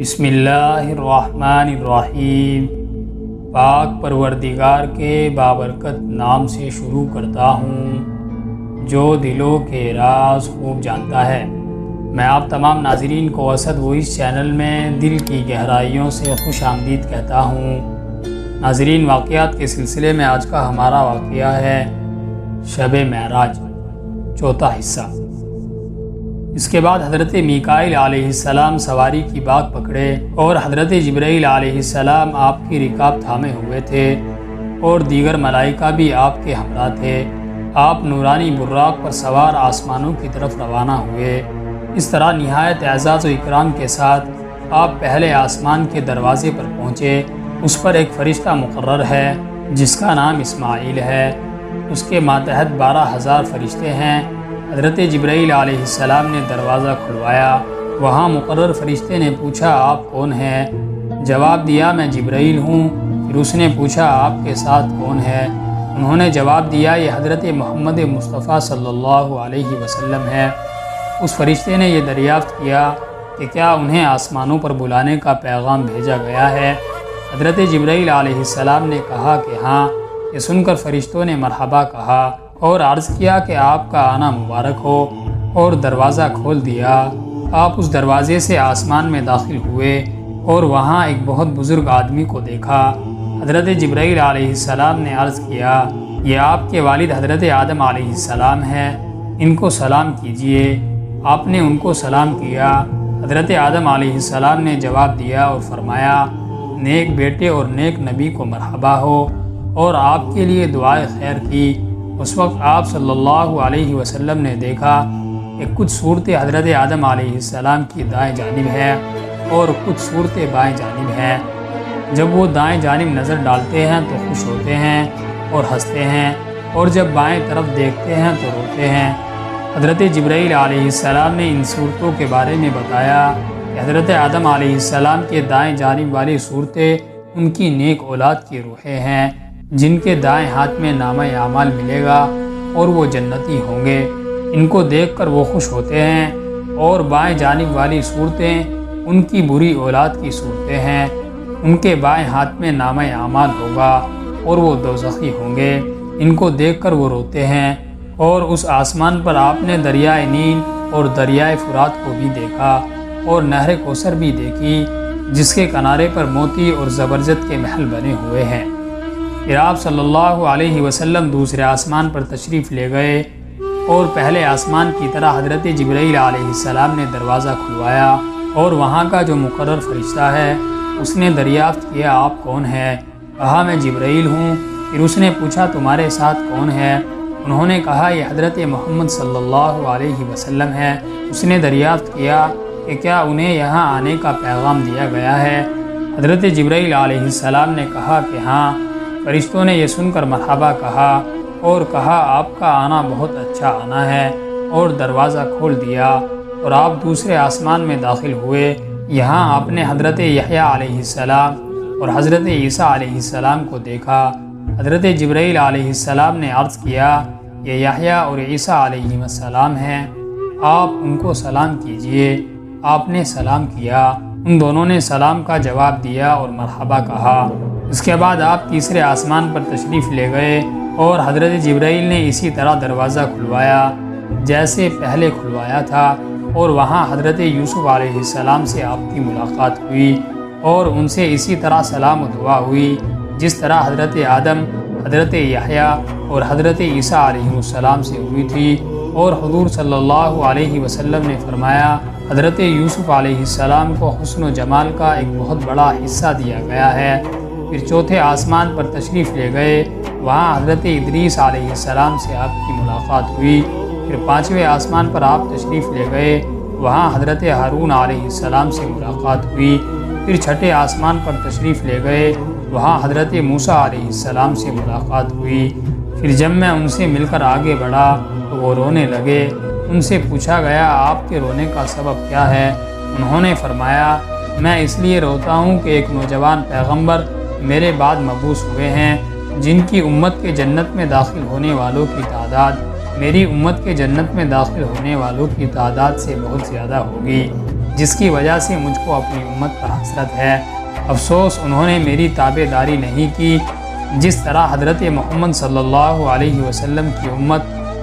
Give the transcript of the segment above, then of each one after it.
بسم اللہ الرحمن الرحیم۔ پاک پروردگار کے بابرکت نام سے شروع کرتا ہوں جو دلوں کے راز خوب جانتا ہے۔ میں آپ تمام ناظرین کو اسد وائس چینل میں دل کی گہرائیوں سے خوش آمدید کہتا ہوں۔ ناظرین، واقعات کے سلسلے میں آج کا ہمارا واقعہ ہے شب معراج، چوتھا حصہ۔ اس کے بعد حضرت میکائیل علیہ السلام سواری کی باگ پکڑے اور حضرت جبرائیل علیہ السلام آپ کی رکاب تھامے ہوئے تھے اور دیگر ملائکہ بھی آپ کے ہمراہ تھے۔ آپ نورانی براق پر سوار آسمانوں کی طرف روانہ ہوئے۔ اس طرح نہایت اعزاز و اکرام کے ساتھ آپ پہلے آسمان کے دروازے پر پہنچے۔ اس پر ایک فرشتہ مقرر ہے جس کا نام اسماعیل ہے۔ اس کے ماتحت 12,000 فرشتے ہیں۔ حضرت جبرائیل علیہ السلام نے دروازہ کھلوایا۔ وہاں مقرر فرشتے نے پوچھا، آپ کون ہیں؟ جواب دیا، میں جبرائیل ہوں۔ پھر اس نے پوچھا، آپ کے ساتھ کون ہے؟ انہوں نے جواب دیا، یہ حضرت محمد مصطفیٰ صلی اللہ علیہ وسلم ہے۔ اس فرشتے نے یہ دریافت کیا کہ کیا انہیں آسمانوں پر بلانے کا پیغام بھیجا گیا ہے؟ حضرت جبرائیل علیہ السلام نے کہا کہ ہاں۔ یہ سن کر فرشتوں نے مرحبا کہا اور عرض کیا کہ آپ کا آنا مبارک ہو، اور دروازہ کھول دیا۔ آپ اس دروازے سے آسمان میں داخل ہوئے اور وہاں ایک بہت بزرگ آدمی کو دیکھا۔ حضرت جبرائیل علیہ السلام نے عرض کیا، یہ آپ کے والد حضرت آدم علیہ السلام ہے، ان کو سلام کیجئے۔ آپ نے ان کو سلام کیا۔ حضرت آدم علیہ السلام نے جواب دیا اور فرمایا، نیک بیٹے اور نیک نبی کو مرحبا ہو، اور آپ کے لیے دعائے خیر کی۔ اس وقت آپ صلی اللہ علیہ وسلم نے دیکھا کہ کچھ صورتیں حضرت آدم علیہ السلام کی دائیں جانب ہے اور کچھ صورتیں بائیں جانب ہیں۔ جب وہ دائیں جانب نظر ڈالتے ہیں تو خوش ہوتے ہیں اور ہنستے ہیں، اور جب بائیں طرف دیکھتے ہیں تو روتے ہیں۔ حضرت جبرائیل علیہ السلام نے ان صورتوں کے بارے میں بتایا کہ حضرت آدم علیہ السلام کے دائیں جانب والی صورتیں ان کی نیک اولاد کی روحیں ہیں، جن کے دائیں ہاتھ میں نامہ اعمال ملے گا اور وہ جنتی ہوں گے۔ ان کو دیکھ کر وہ خوش ہوتے ہیں۔ اور بائیں جانب والی صورتیں ان کی بری اولاد کی صورتیں ہیں، ان کے بائیں ہاتھ میں نامہ اعمال ہوگا اور وہ دوزخی ہوں گے۔ ان کو دیکھ کر وہ روتے ہیں۔ اور اس آسمان پر آپ نے دریائے نیل اور دریائے فرات کو بھی دیکھا اور نہر کوثر بھی دیکھی، جس کے کنارے پر موتی اور زبرجد کے محل بنے ہوئے ہیں۔ پھر آپ صلی اللہ علیہ وسلم دوسرے آسمان پر تشریف لے گئے اور پہلے آسمان کی طرح حضرت جبرائیل علیہ السلام نے دروازہ کھلوایا، اور وہاں کا جو مقرر فرشتہ ہے اس نے دریافت کیا، آپ کون ہے؟ کہا، میں جبرائیل ہوں۔ پھر اس نے پوچھا، تمہارے ساتھ کون ہے؟ انہوں نے کہا، یہ حضرت محمد صلی اللہ علیہ وسلم ہے۔ اس نے دریافت کیا کہ کیا انہیں یہاں آنے کا پیغام دیا گیا ہے؟ حضرت جبرائیل علیہ السلام نے کہا کہ ہاں۔ فرشتوں نے یہ سن کر مرحبا کہا اور کہا، آپ کا آنا بہت اچھا آنا ہے، اور دروازہ کھول دیا، اور آپ دوسرے آسمان میں داخل ہوئے۔ یہاں آپ نے حضرت یحییٰ علیہ السلام اور حضرت عیسیٰ علیہ السلام کو دیکھا۔ حضرت جبرائیل علیہ السلام نے عرض کیا، یہ یحییٰ اور عیسیٰ علیہ السلام ہیں، آپ ان کو سلام کیجئے۔ آپ نے سلام کیا۔ ان دونوں نے سلام کا جواب دیا اور مرحبا کہا۔ اس کے بعد آپ تیسرے آسمان پر تشریف لے گئے اور حضرت جبرائیل نے اسی طرح دروازہ کھلوایا جیسے پہلے کھلوایا تھا، اور وہاں حضرت یوسف علیہ السلام سے آپ کی ملاقات ہوئی، اور ان سے اسی طرح سلام و دعا ہوئی جس طرح حضرت آدم، حضرت یحییٰ اور حضرت عیسیٰ علیہ السلام سے ہوئی تھی۔ اور حضور صلی اللہ علیہ وسلم نے فرمایا، حضرت یوسف علیہ السلام کو حسن و جمال کا ایک بہت بڑا حصہ دیا گیا ہے۔ پھر چوتھے آسمان پر تشریف لے گئے، وہاں حضرت ادریس علیہ السلام سے آپ کی ملاقات ہوئی۔ پھر پانچویں آسمان پر آپ تشریف لے گئے، وہاں حضرت ہارون علیہ السلام سے ملاقات ہوئی۔ پھر چھٹے آسمان پر تشریف لے گئے، وہاں حضرت موسیٰ علیہ السلام سے ملاقات ہوئی۔ پھر جب میں ان سے مل کر آگے بڑھا تو وہ رونے لگے۔ ان سے پوچھا گیا، آپ کے رونے کا سبب کیا ہے؟ انہوں نے فرمایا، میں اس لیے روتا ہوں کہ ایک نوجوان پیغمبر میرے بعد مبعوث ہوئے ہیں، جن کی امت کے جنت میں داخل ہونے والوں کی تعداد میری امت کے جنت میں داخل ہونے والوں کی تعداد سے بہت زیادہ ہوگی۔ جس کی وجہ سے مجھ کو اپنی امت پر حسرت ہے۔ افسوس انہوں نے میری تابع داری نہیں کی، جس طرح حضرت محمد صلی اللہ علیہ وسلم کی امت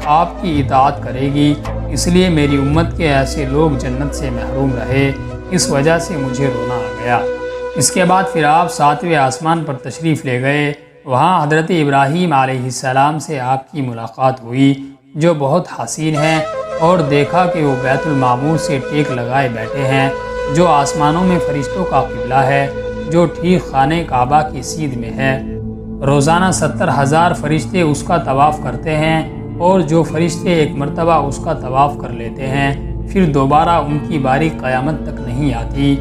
آپ کی اطاعت کرے گی، اس لیے میری امت کے ایسے لوگ جنت سے محروم رہے، اس وجہ سے مجھے رونا آ گیا۔ اس کے بعد پھر آپ 7ویں آسمان پر تشریف لے گئے۔ وہاں حضرت ابراہیم علیہ السلام سے آپ کی ملاقات ہوئی جو بہت حسین ہے، اور دیکھا کہ وہ بیت المعمور سے ٹیک لگائے بیٹھے ہیں، جو آسمانوں میں فرشتوں کا قبلہ ہے، جو ٹھیک خانہ کعبہ کی سیدھ میں ہے۔ روزانہ 70,000 فرشتے اس کا طواف کرتے ہیں، اور جو فرشتے ایک مرتبہ اس کا طواف کر لیتے ہیں پھر دوبارہ ان کی باری قیامت تک نہیں آتی۔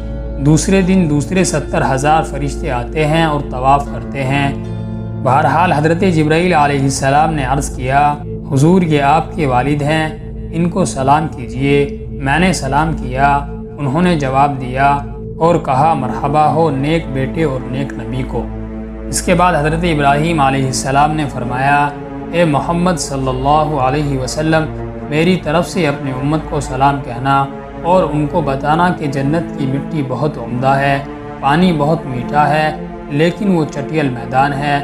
دوسرے دن دوسرے 70,000 فرشتے آتے ہیں اور طواف کرتے ہیں۔ بہرحال حضرت جبرائیل علیہ السلام نے عرض کیا، حضور یہ آپ کے والد ہیں، ان کو سلام کیجئے۔ میں نے سلام کیا، انہوں نے جواب دیا اور کہا مرحبا ہو نیک بیٹے اور نیک نبی کو۔ اس کے بعد حضرت ابراہیم علیہ السلام نے فرمایا، اے محمد صلی اللہ علیہ وسلم، میری طرف سے اپنی امت کو سلام کہنا اور ان کو بتانا کہ جنت کی مٹی بہت عمدہ ہے، پانی بہت میٹھا ہے، لیکن وہ چٹیل میدان ہے،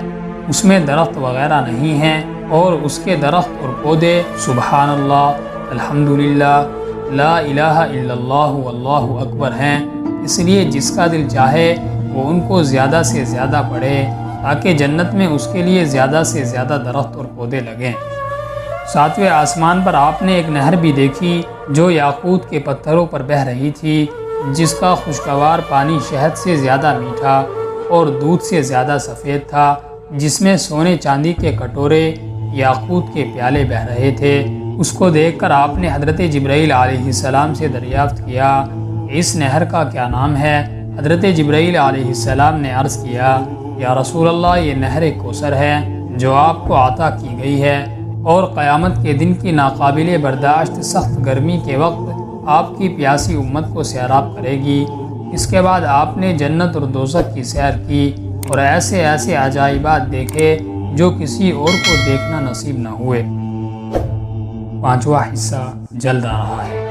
اس میں درخت وغیرہ نہیں ہیں، اور اس کے درخت اور پودے سبحان اللہ، الحمدللہ، لا الہ الا اللہ واللہ اکبر ہیں۔ اس لیے جس کا دل چاہے وہ ان کو زیادہ سے زیادہ پڑھے تاکہ جنت میں اس کے لیے زیادہ سے زیادہ درخت اور پودے لگیں۔ 7ویں آسمان پر آپ نے ایک نہر بھی دیکھی جو یاقوت کے پتھروں پر بہہ رہی تھی، جس کا خوشگوار پانی شہد سے زیادہ میٹھا اور دودھ سے زیادہ سفید تھا، جس میں سونے چاندی کے کٹورے، یاقوت کے پیالے بہہ رہے تھے۔ اس کو دیکھ کر آپ نے حضرت جبرائیل علیہ السلام سے دریافت کیا، اس نہر کا کیا نام ہے؟ حضرت جبرائیل علیہ السلام نے عرض کیا، یا رسول اللہ یہ نہر کوثر ہے جو آپ کو عطا کی گئی ہے، اور قیامت کے دن کی ناقابل برداشت سخت گرمی کے وقت آپ کی پیاسی امت کو سیراب کرے گی۔ اس کے بعد آپ نے جنت اور دوزخ کی سیر کی اور ایسے ایسے عجائبات دیکھے جو کسی اور کو دیکھنا نصیب نہ ہوئے۔ 5واں حصہ جلد آ رہا ہے۔